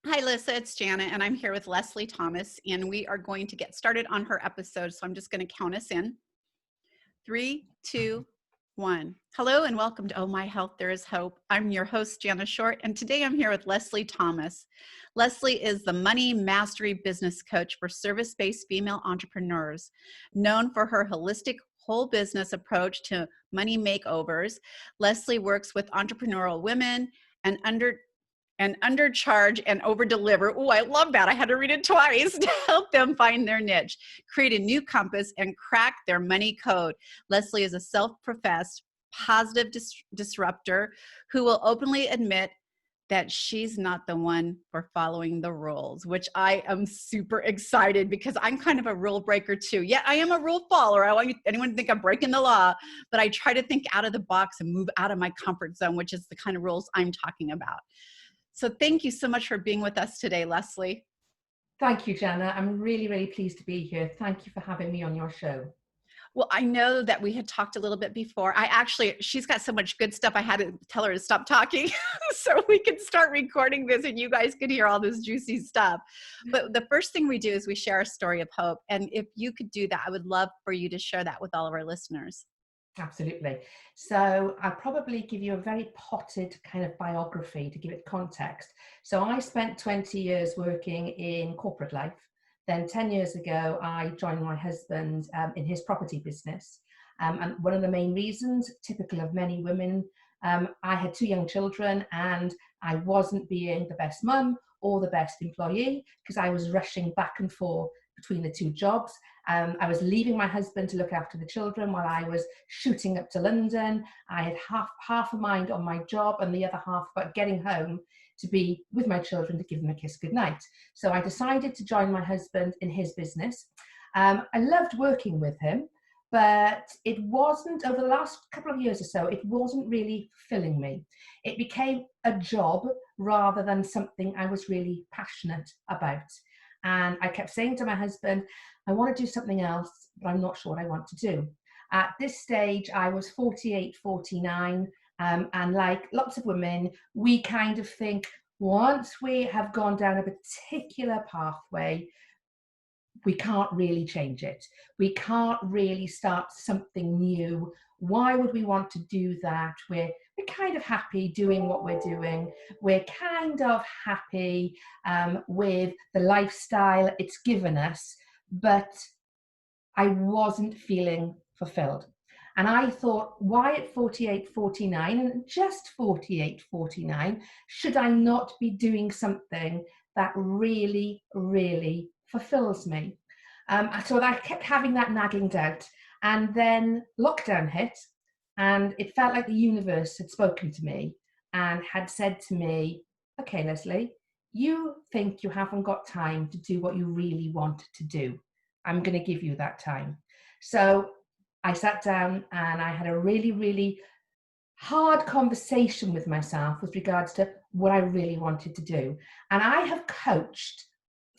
Hi, Lisa. It's Janet, and I'm here with Lesley Thomas, and we are going to get started on her episode. So I'm just going to count us in. 3, 2, 1. Hello, and welcome to Oh My Health, There Is Hope. I'm your host, Jana Short, and today I'm here with Lesley Thomas. Lesley is the money mastery business coach for service-based female entrepreneurs, known for her holistic whole business approach to money makeovers. Lesley works with entrepreneurial women and undercharge and over deliver. Oh, I love that. I had to read it twice to help them find their niche, create a new compass, and crack their money code. Lesley is a self-professed positive disruptor who will openly admit that she's not the one for following the rules, which I am super excited because I'm kind of a rule breaker too. Yeah, I am a rule follower. I don't want anyone to think I'm breaking the law, but I try to think out of the box and move out of my comfort zone, which is the kind of rules I'm talking about. So thank you so much for being with us today, Lesley. Thank you, Jana. I'm really, really pleased to be here. Thank you for having me on your show. Well, I know that we had talked a little bit before. She's got so much good stuff. I had to tell her to stop talking so we can start recording this and you guys could hear all this juicy stuff. But the first thing we do is we share a story of hope. And if you could do that, I would love for you to share that with all of our listeners. Absolutely. So I'll probably give you a very potted kind of biography to give it context. So I spent 20 years working in corporate life. Then 10 years ago, I joined my husband in his property business. And one of the main reasons, typical of many women, I had two young children and I wasn't being the best mum or the best employee because I was rushing back and forth between the two jobs. I was leaving my husband to look after the children while I was shooting up to London. I had half a mind on my job and the other half about getting home to be with my children to give them a kiss goodnight. So I decided to join my husband in his business. I loved working with him, but it wasn't, over the last couple of years or so, it wasn't really fulfilling me. It became a job rather than something I was really passionate about. And I kept saying to my husband, I want to do something else, but I'm not sure what I want to do. At this stage, I was 48, 49. And like lots of women, we kind of think once we have gone down a particular pathway, we can't really change it. We can't really start something new. Why would we want to do that? We're kind of happy doing what we're doing. We're kind of happy with the lifestyle it's given us, but I wasn't feeling fulfilled. And I thought, why at 48, 49, and just 48, 49, should I not be doing something that really, really fulfills me? So I kept having that nagging doubt. And then lockdown hit, and it felt like the universe had spoken to me and had said to me, okay, Lesley, you think you haven't got time to do what you really want to do. I'm going to give you that time. So I sat down and I had a really, really hard conversation with myself with regards to what I really wanted to do. And I have coached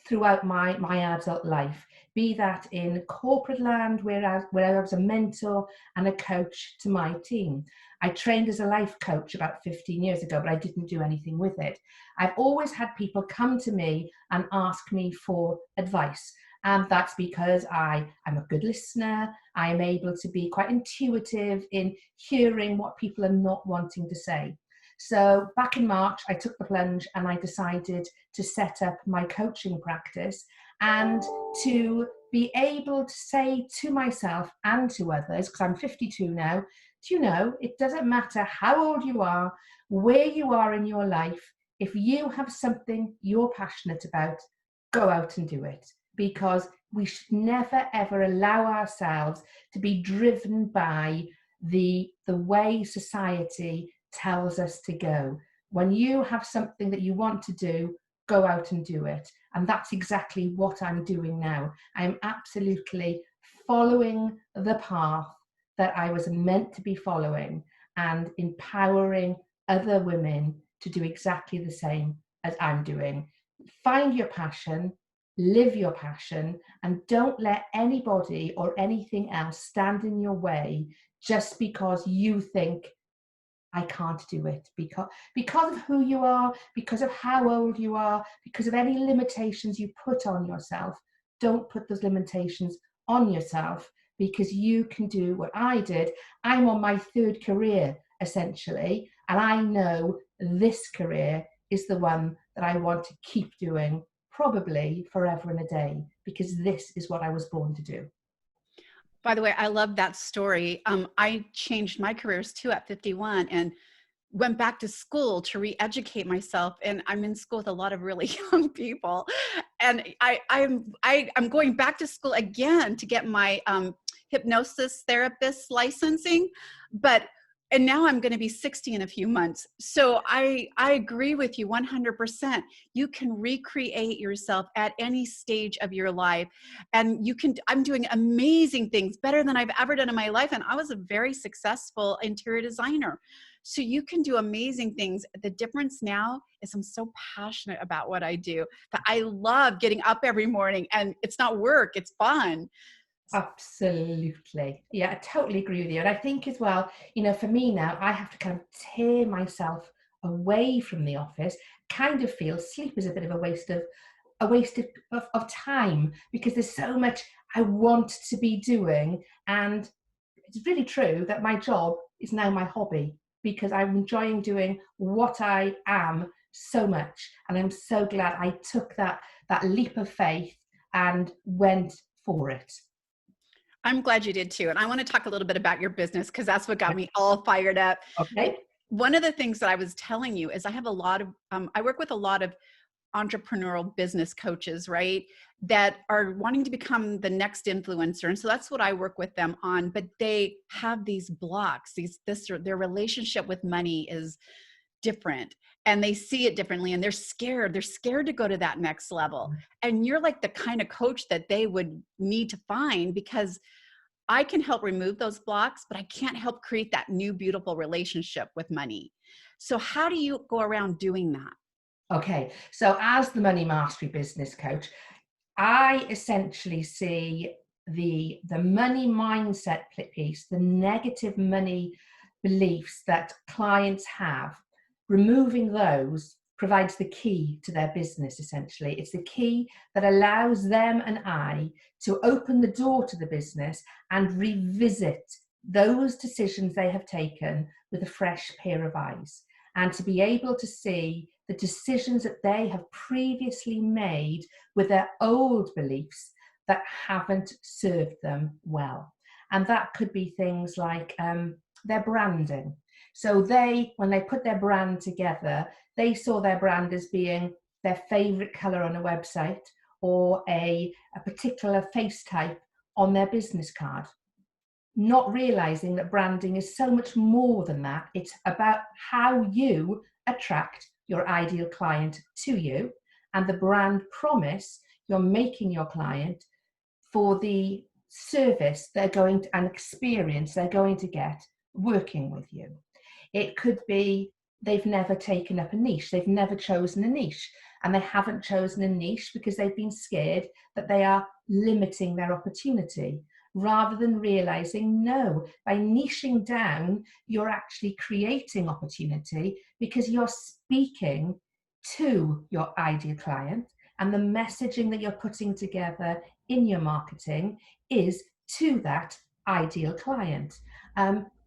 throughout my adult life, be that in corporate land where I was a mentor and a coach to my team. I trained as a life coach about 15 years ago, but I didn't do anything with it. I've always had people come to me and ask me for advice. And that's because I'm a good listener. I am able to be quite intuitive in hearing what people are not wanting to say. So back in March, I took the plunge and I decided to set up my coaching practice and to be able to say to myself and to others, because I'm 52 now, do you know, it doesn't matter how old you are, where you are in your life, if you have something you're passionate about, go out and do it. Because we should never ever allow ourselves to be driven by the way society tells us to go. When you have something that you want to do, go out and do it. And that's exactly what I'm doing now. I'm absolutely following the path that I was meant to be following and empowering other women to do exactly the same as I'm doing. Find your passion, live your passion, and don't let anybody or anything else stand in your way just because you think I can't do it because of who you are, because of how old you are, because of any limitations you put on yourself. Don't put those limitations on yourself, because you can do what I did. I'm on my third career, essentially, and I know this career is the one that I want to keep doing, probably forever and a day, because this is what I was born to do. By the way, I love that story. I changed my careers too at 51 and went back to school to re-educate myself. And I'm in school with a lot of really young people. And I'm going back to school again to get my hypnosis therapist licensing. And now I'm going to be 60 in a few months. So I agree with you 100%. You can recreate yourself at any stage of your life. And I'm doing amazing things, better than I've ever done in my life. And I was a very successful interior designer. So you can do amazing things. The difference now is I'm so passionate about what I do that I love getting up every morning, and it's not work, it's fun. Absolutely. Yeah, I totally agree with you. And I think as well, for me now, I have to kind of tear myself away from the office, kind of feel sleep is a bit of a waste of time, because there's so much I want to be doing. And it's really true that my job is now my hobby, because I'm enjoying doing what I am so much. And I'm so glad I took that leap of faith and went for it. I'm glad you did too. And I want to talk a little bit about your business, because that's what got me all fired up. Okay. One of the things that I was telling you is I have a lot of, I work with a lot of entrepreneurial business coaches, right, that are wanting to become the next influencer. And so that's what I work with them on. But they have these blocks, their relationship with money is different, and they see it differently, and they're scared to go to that next level. And you're like the kind of coach that they would need to find, because I can help remove those blocks, but I can't help create that new beautiful relationship with money. So how do you go around doing that? Okay, so as the money mastery business coach, I essentially see the money mindset piece, the negative money beliefs that clients have. Removing those provides the key to their business, essentially. It's the key that allows them and I to open the door to the business and revisit those decisions they have taken with a fresh pair of eyes, and to be able to see the decisions that they have previously made with their old beliefs that haven't served them well. And that could be things like their branding. So when they put their brand together, they saw their brand as being their favorite color on a website, or a particular face type on their business card, not realizing that branding is so much more than that. It's about how you attract your ideal client to you, and the brand promise you're making your client for the service they're going to, and experience they're going to get working with you. It could be they've never taken up a niche, they've never chosen a niche, and they haven't chosen a niche because they've been scared that they are limiting their opportunity, rather than realizing, no, by niching down, you're actually creating opportunity, because you're speaking to your ideal client, and the messaging that you're putting together in your marketing is to that ideal client.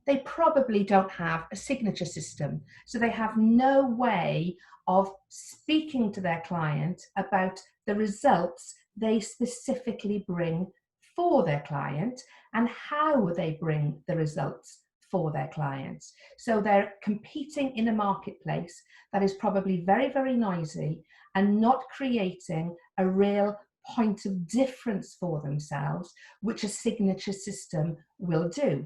They probably don't have a signature system, so they have no way of speaking to their client about the results they specifically bring for their client, and how they bring the results for their clients. So they're competing in a marketplace that is probably very, very noisy, and not creating a real point of difference for themselves, which a signature system will do.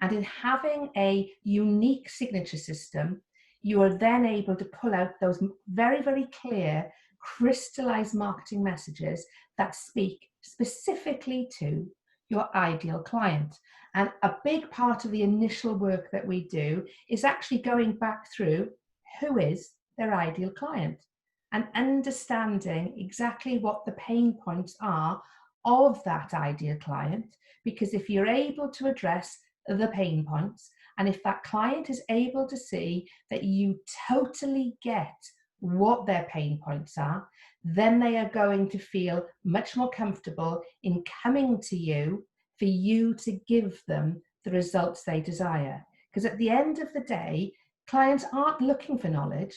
And in having a unique signature system, you are then able to pull out those very, very clear, crystallized marketing messages that speak specifically to your ideal client. And a big part of the initial work that we do is actually going back through who is their ideal client, and understanding exactly what the pain points are of that ideal client. Because if you're able to address the pain points And if that client is able to see that you totally get what their pain points are, then they are going to feel much more comfortable in coming to you for you to give them the results they desire. Because at the end of the day, clients aren't looking for knowledge,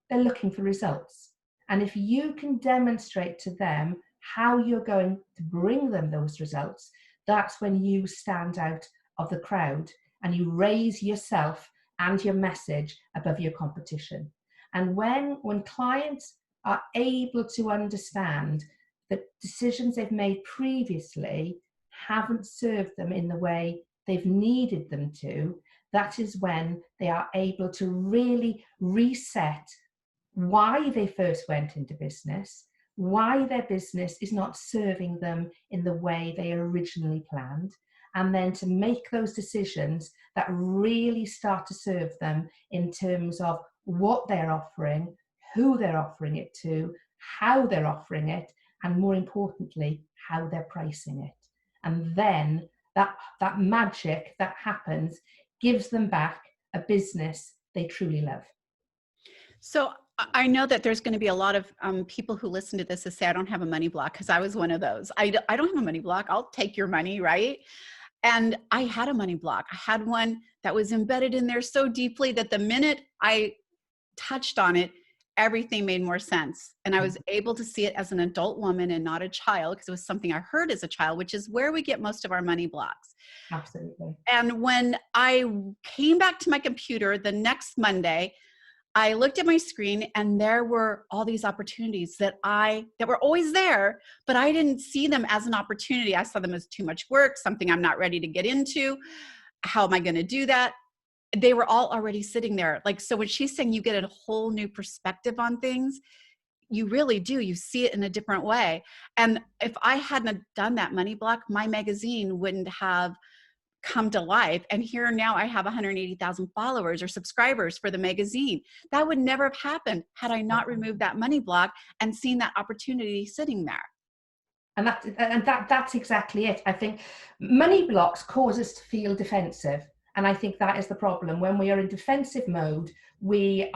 they're looking for results. And if you can demonstrate to them how you're going to bring them those results, that's when you stand out of the crowd and you raise yourself and your message above your competition. And when clients are able to understand that decisions they've made previously haven't served them in the way they've needed them to, that is when they are able to really reset why they first went into business, why their business is not serving them in the way they originally planned, and then to make those decisions that really start to serve them in terms of what they're offering, who they're offering it to, how they're offering it, and more importantly, how they're pricing it. And then that magic that happens gives them back a business they truly love. So I know that there's going to be a lot of people who listen to this and say, I don't have a money block, because I was one of those. I don't have a money block. I'll take your money, right? And I had a money block. I had one that was embedded in there so deeply that the minute I touched on it, everything made more sense. And I was able to see it as an adult woman and not a child, because it was something I heard as a child, which is where we get most of our money blocks. Absolutely. And when I came back to my computer the next Monday, I looked at my screen and there were all these opportunities that were always there, but I didn't see them as an opportunity. I saw them as too much work, something I'm not ready to get into. How am I going to do that? They were all already sitting there. Like, so when she's saying you get a whole new perspective on things, you really do. You see it in a different way. And if I hadn't done that money block, my magazine wouldn't have come to life. And here now I have 180,000 followers or subscribers for the magazine. That would never have happened had I not removed that money block and seen that opportunity sitting there. And that's exactly it. I think money blocks cause us to feel defensive. And I think that is the problem. When we are in defensive mode, we're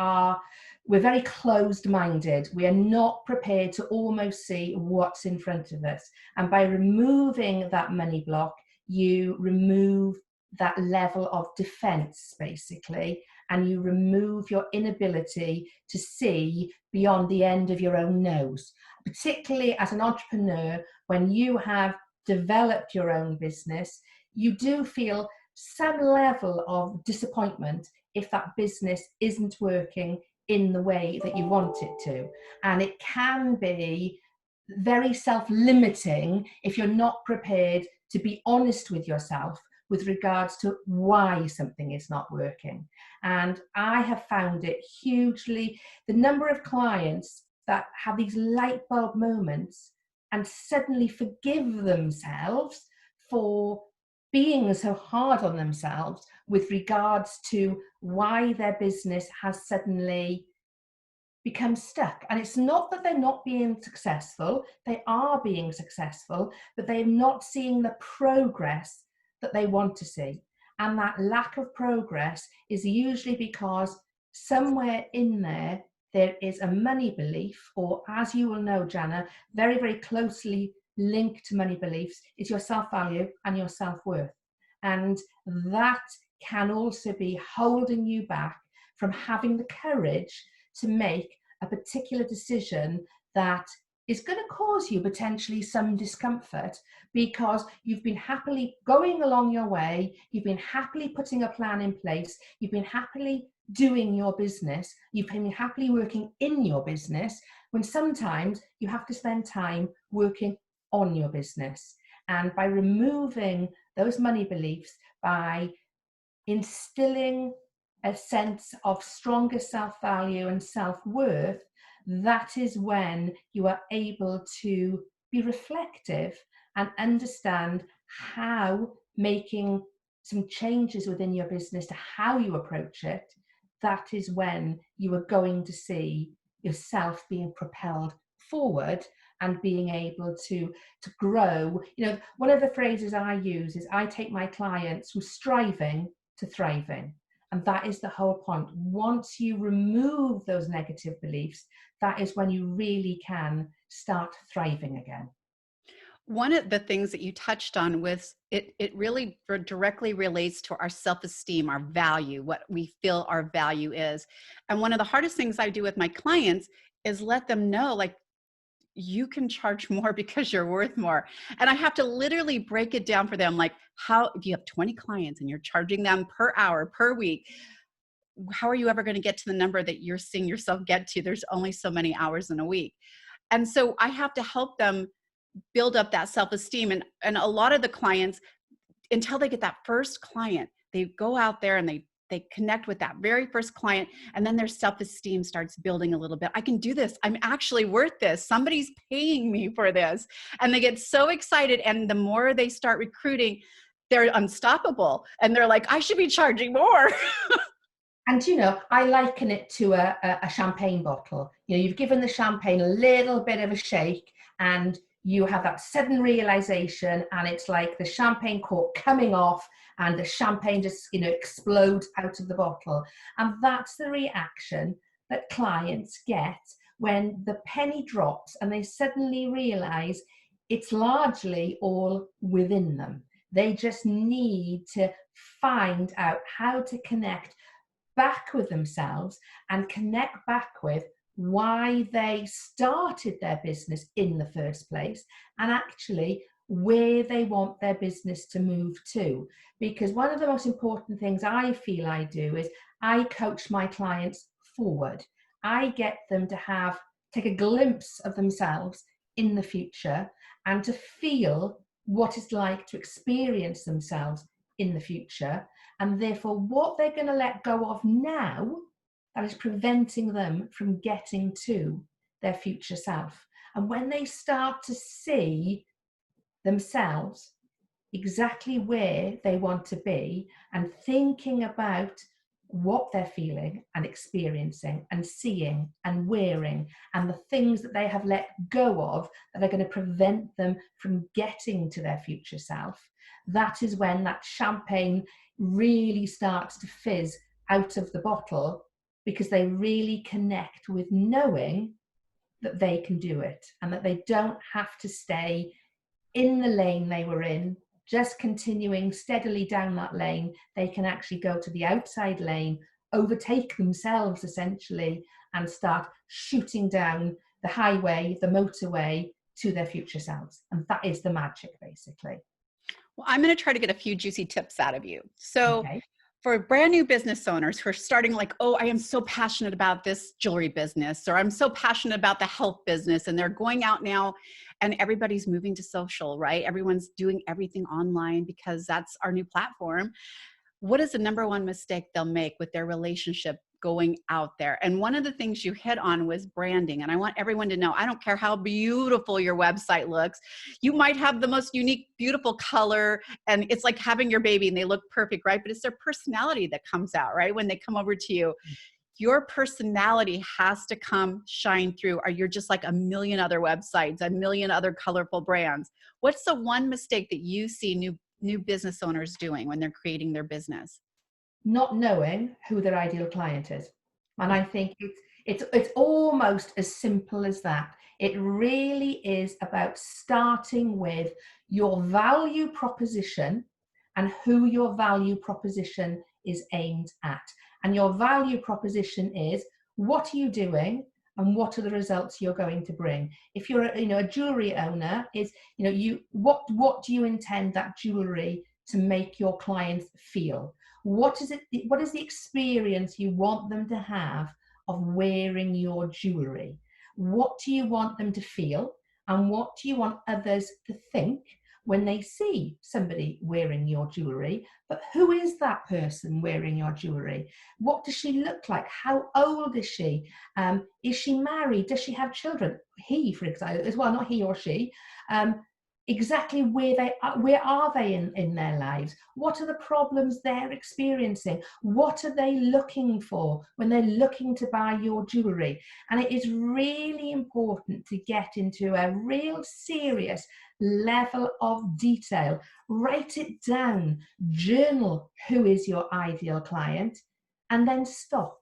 very closed-minded. We are not prepared to almost see what's in front of us. And by removing that money block, you remove that level of defense, basically, and you remove your inability to see beyond the end of your own nose. Particularly as an entrepreneur, when you have developed your own business, you do feel some level of disappointment if that business isn't working in the way that you want it to. And it can be very self-limiting if you're not prepared to be honest with yourself with regards to why something is not working. And I have found it hugely, the number of clients that have these light bulb moments and suddenly forgive themselves for being so hard on themselves with regards to why their business has suddenly become stuck. And it's not that they're not being successful, they are being successful, but they're not seeing the progress that they want to see. And that lack of progress is usually because somewhere in there, there is a money belief, or as you will know, Jana, very, very closely linked to money beliefs is your self-value and your self-worth. And that can also be holding you back from having the courage to make a particular decision that is going to cause you potentially some discomfort, because you've been happily going along your way, you've been happily putting a plan in place, you've been happily doing your business, you've been happily working in your business, when sometimes you have to spend time working on your business. And by removing those money beliefs, by instilling a sense of stronger self-value and self-worth, that is when you are able to be reflective and understand how making some changes within your business to how you approach it, that is when you are going to see yourself being propelled forward and being able to grow. You know, one of the phrases I use is I take my clients from striving to thriving. And that is the whole point. Once you remove those negative beliefs, that is when you really can start thriving again. One of the things that you touched on was it really directly relates to our self-esteem, our value, what we feel our value is. And one of the hardest things I do with my clients is let them know, like, you can charge more because you're worth more. And I have to literally break it down for them. Like, how, if you have 20 clients and you're charging them per hour, per week, how are you ever going to get to the number that you're seeing yourself get to? There's only so many hours in a week. And so I have to help them build up that self-esteem. And a lot of the clients, until they get that first client, they go out there and they connect with that very first client, and then their self-esteem starts building a little bit. I can do this. I'm actually worth this. Somebody's paying me for this. And they get so excited. And the more they start recruiting, they're unstoppable. And they're like, I should be charging more. And, you know, I liken it to a champagne bottle. You know, you've given the champagne a little bit of a shake and you have that sudden realization, and it's like the champagne cork coming off and the champagne just, you know, explodes out of the bottle. And that's the reaction that clients get when the penny drops and they suddenly realize it's largely all within them. They just need to find out how to connect back with themselves and connect back with why they started their business in the first place, and actually where they want their business to move to. Because one of the most important things I feel I do is I coach my clients forward. I get them to take a glimpse of themselves in the future and to feel what it's like to experience themselves in the future, and therefore what they're going to let go of now that is preventing them from getting to their future self. And when they start to see themselves exactly where they want to be and thinking about what they're feeling and experiencing and seeing and wearing and the things that they have let go of that are going to prevent them from getting to their future self, that is when that champagne really starts to fizz out of the bottle, because they really connect with knowing that they can do it and that they don't have to stay in the lane they were in, just continuing steadily down that lane. They can actually go to the outside lane, overtake themselves essentially, and start shooting down the highway, the motorway to their future selves. And that is the magic, basically. Well, I'm going to try to get a few juicy tips out of you. So Okay. for brand new business owners who are starting, like, oh, I am so passionate about this jewelry business, or I'm so passionate about the health business, and they're going out now and everybody's moving to social, right? Everyone's doing everything online because that's our new platform. What is the number one mistake they'll make with their relationship going out there? And one of the things you hit on was branding. And I want everyone to know, I don't care how beautiful your website looks. You might have the most unique, beautiful color, and it's like having your baby and they look perfect, right? But it's their personality that comes out, right? When they come over to you, your personality has to come shine through, or you're just like a million other websites, a million other colorful brands. What's the one mistake that you see new business owners doing when they're creating their business? Not knowing who their ideal client is. And I think it's almost as simple as that. It really is about starting with your value proposition and who your value proposition is aimed at. And your value proposition is, what are you doing and what are the results you're going to bring? If you're a jewelry owner, is what do you intend that jewelry to make your clients feel? What is the experience you want them to have of wearing your jewelry? What do you want them to feel? And what do you want others to think when they see somebody wearing your jewelry? But who is that person wearing your jewelry? What does she look like? How old is she? Is she married? Does she have children? He, for example, as well, not he or she. exactly where are they in their lives? What are the problems they're experiencing? What are they looking for when they're looking to buy your jewelry? And it is really important to get into a real serious level of detail. Write it down, journal who is your ideal client, and then stop.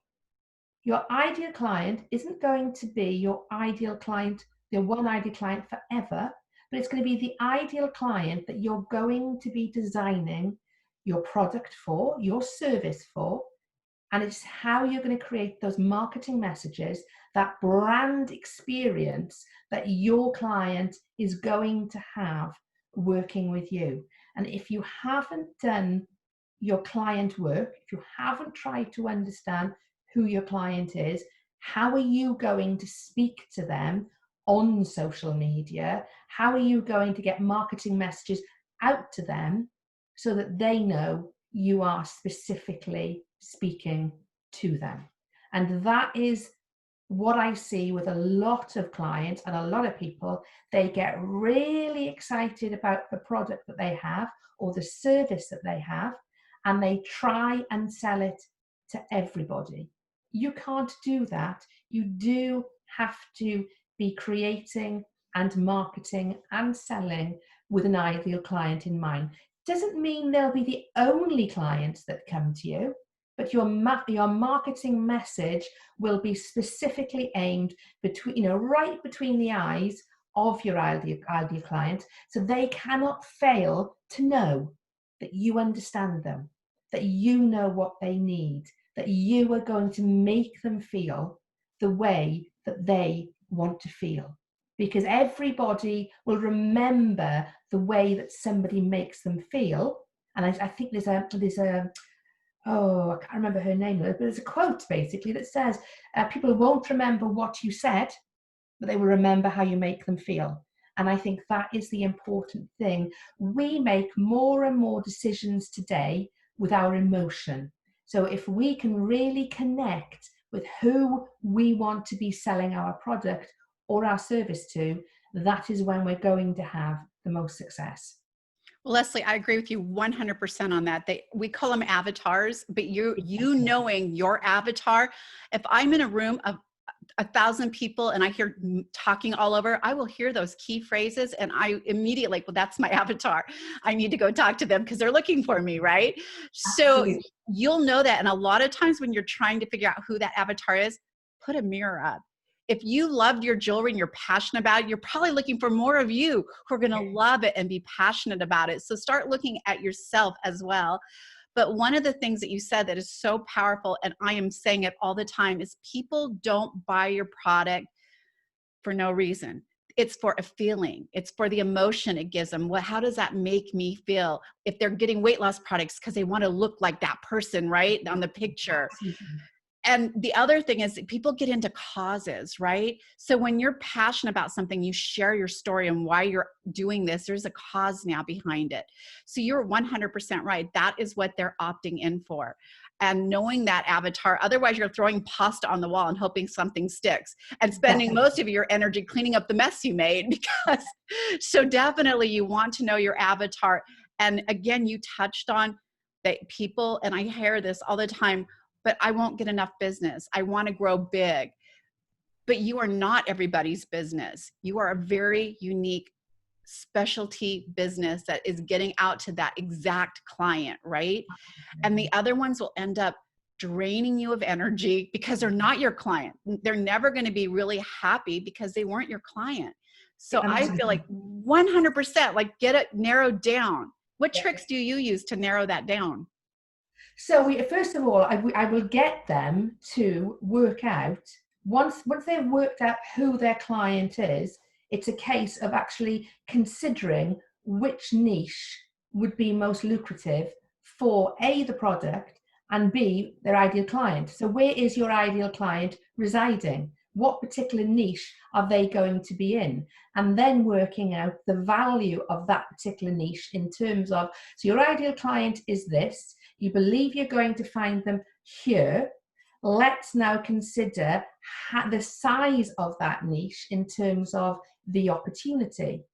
Your ideal client isn't going to be your ideal client, your one ideal client forever, but it's going to be the ideal client that you're going to be designing your product for, your service for, and it's how you're going to create those marketing messages, that brand experience that your client is going to have working with you. And if you haven't done your client work, if you haven't tried to understand who your client is, how are you going to speak to them on social media? How are you going to get marketing messages out to them so that they know you are specifically speaking to them? And that is what I see with a lot of clients and a lot of people. They get really excited about the product that they have or the service that they have, and they try and sell it to everybody. You can't do that. You do have to be creating and marketing and selling with an ideal client in mind. Doesn't mean they'll be the only clients that come to you, but your marketing message will be specifically aimed between, right between the eyes of your ideal client, so they cannot fail to know that you understand them, that you know what they need, that you are going to make them feel the way that they want to feel. Because everybody will remember the way that somebody makes them feel. And I think there's a oh, I can't remember her name, but there's a quote basically that says, people won't remember what you said, but they will remember how you make them feel. And I think that is the important thing. We make more and more decisions today with our emotion. So if we can really connect with who we want to be selling our product or our service to, that is when we're going to have the most success. Well, Lesley, I agree with you 100% on that. We call them avatars, but you knowing your avatar, if I'm in a room of 1,000 people and I hear talking all over, I will hear those key phrases and I immediately, well, that's my avatar. I need to go talk to them because they're looking for me, right? So Absolutely. you'll know that. And a lot of times when you're trying to figure out who that avatar is, put a mirror up. If you loved your jewelry and you're passionate about it, you're probably looking for more of you who are going to love it and be passionate about it. So start looking at yourself as well. But one of the things that you said that is so powerful, and I am saying it all the time, is people don't buy your product for no reason. It's for a feeling. It's for the emotion it gives them. Well, how does that make me feel? If they're getting weight loss products because they want to look like that person, right, on the picture. Absolutely. And the other thing is that people get into causes, right? So when you're passionate about something, you share your story and why you're doing this. There's a cause now behind it. So you're 100% right. That is what they're opting in for. And knowing that avatar, otherwise you're throwing pasta on the wall and hoping something sticks and spending most of your energy cleaning up the mess you made because, so definitely you want to know your avatar. And again, you touched on that people, and I hear this all the time, but I won't get enough business. I want to grow big. But you are not everybody's business. You are a very unique specialty business that is getting out to that exact client, right? And the other ones will end up draining you of energy because they're not your client. They're never going to be really happy because they weren't your client. So I feel like 100%, like get it narrowed down. What tricks do you use to narrow that down? So first of all, I will get them to work out, once they've worked out who their client is, it's a case of actually considering which niche would be most lucrative for A, the product, and B, their ideal client. So where is your ideal client residing? What particular niche are they going to be in? And then working out the value of that particular niche in terms of, so your ideal client is this, you believe you're going to find them here. Let's now consider the size of that niche in terms of the opportunity.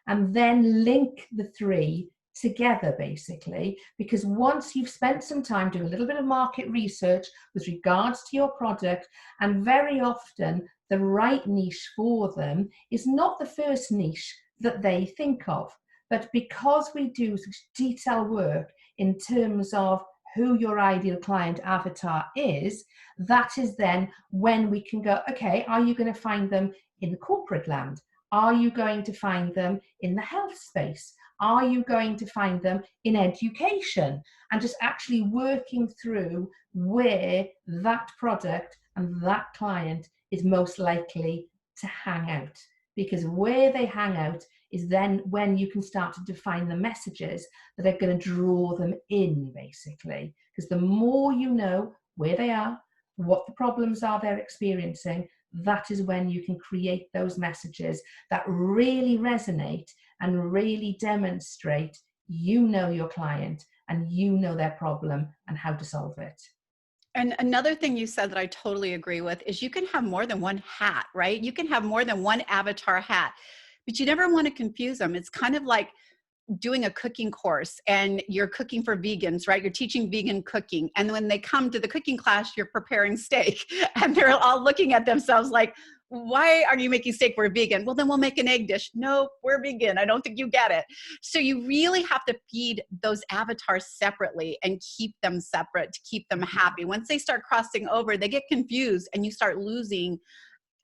and then link the three together, basically, because once you've spent some time doing a little bit of market research with regards to your product, and very often the right niche for them is not the first niche that they think of. But because we do detailed work in terms of who your ideal client avatar is, that is then when we can go, okay, are you going to find them in the corporate land? Are you going to find them in the health space? Are you going to find them in education? And just actually working through where that product and that client is most likely to hang out. Because where they hang out is then when you can start to define the messages that are going to draw them in, basically. Because the more you know where they are, what the problems are they're experiencing, that is when you can create those messages that really resonate and really demonstrate you know your client and you know their problem and how to solve it. And another thing you said that I totally agree with is you can have more than one hat, right? You can have more than one avatar hat, but you never want to confuse them. It's kind of like doing a cooking course and you're cooking for vegans, right? You're teaching vegan cooking. And when they come to the cooking class, you're preparing steak and they're all looking at themselves like, why are you making steak? We're vegan. Well, then we'll make an egg dish. No, we're vegan. I don't think you get it. So you really have to feed those avatars separately and keep them separate to keep them happy. Once they start crossing over, they get confused and you start losing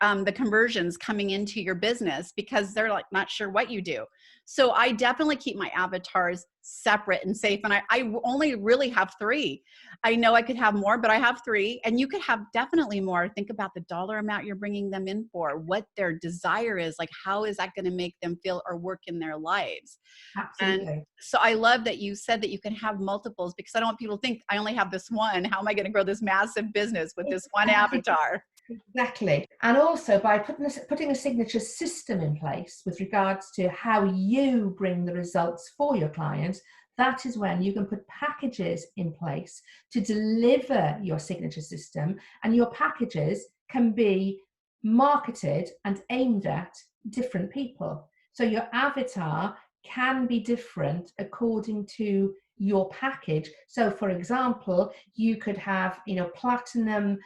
the conversions coming into your business because they're like not sure what you do. So I definitely keep my avatars separate and safe. And I only really have three. I know I could have more, but I have three. And you could have definitely more. Think about the dollar amount you're bringing them in for, what their desire is, like how is that going to make them feel or work in their lives. Absolutely. And so I love that you said that you can have multiples because I don't want people to think I only have this one. How am I going to grow this massive business with this one avatar? Exactly. And also by putting a signature system in place with regards to how you bring the results for your clients, that is when you can put packages in place to deliver your signature system, and your packages can be marketed and aimed at different people. So your avatar can be different according to your package. So for example, you could have, platinum,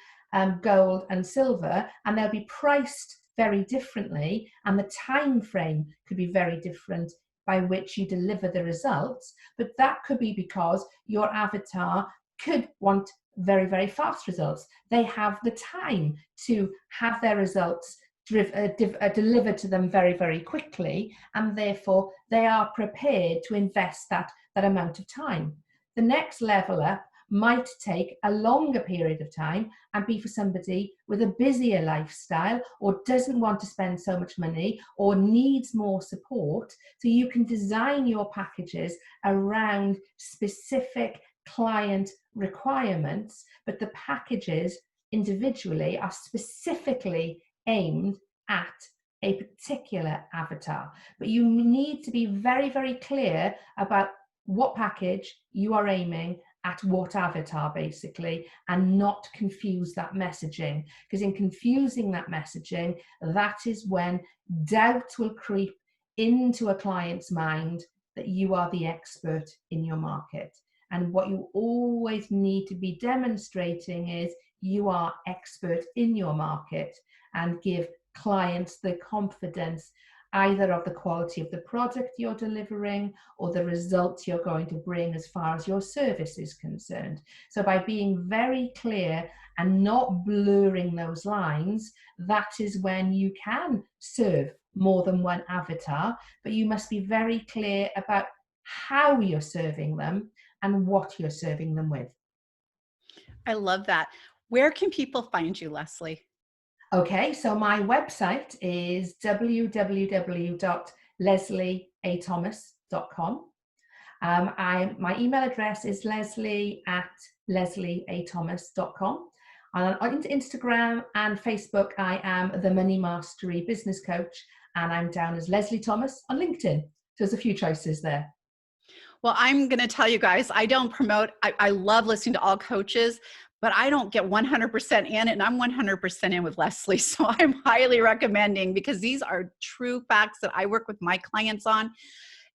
gold and silver, and they'll be priced very differently, and the time frame could be very different by which you deliver the results. But that could be because your avatar could want very, very fast results. They have the time to have their results delivered to them very, very quickly, and therefore they are prepared to invest that amount of time. The next level up might take a longer period of time and be for somebody with a busier lifestyle or doesn't want to spend so much money or needs more support. So you can design your packages around specific client requirements, but the packages individually are specifically aimed at a particular avatar. But you need to be very, very clear about what package you are aiming at what avatar, basically, and not confuse that messaging. Because in confusing that messaging, that is when doubt will creep into a client's mind that you are the expert in your market. And what you always need to be demonstrating is you are expert in your market, and give clients the confidence either of the quality of the product you're delivering or the results you're going to bring as far as your service is concerned. So by being very clear and not blurring those lines, that is when you can serve more than one avatar, but you must be very clear about how you're serving them and what you're serving them with. I love that. Where can people find you, Lesley? Okay, so my website is www.lesliethomas.com. My email address is leslie@lesliethomas.com. On Instagram and Facebook, I am the Money Mastery Business Coach, and I'm down as Lesley Thomas on LinkedIn. So there's a few choices there. Well, I'm going to tell you guys, I don't promote, I love listening to all coaches, but I don't get 100% in, and I'm 100% in with Leslie. So I'm highly recommending, because these are true facts that I work with my clients on.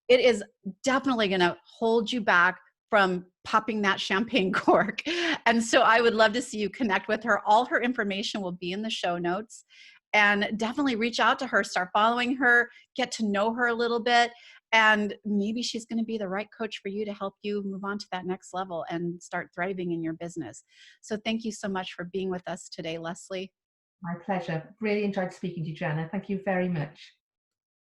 It is definitely going to hold you back from popping that champagne cork. And so I would love to see you connect with her. All her information will be in the show notes. And definitely reach out to her, start following her, get to know her a little bit. And maybe she's going to be the right coach for you to help you move on to that next level and start thriving in your business. So thank you so much for being with us today, Leslie. My pleasure. Really enjoyed speaking to you, Jana. Thank you very much.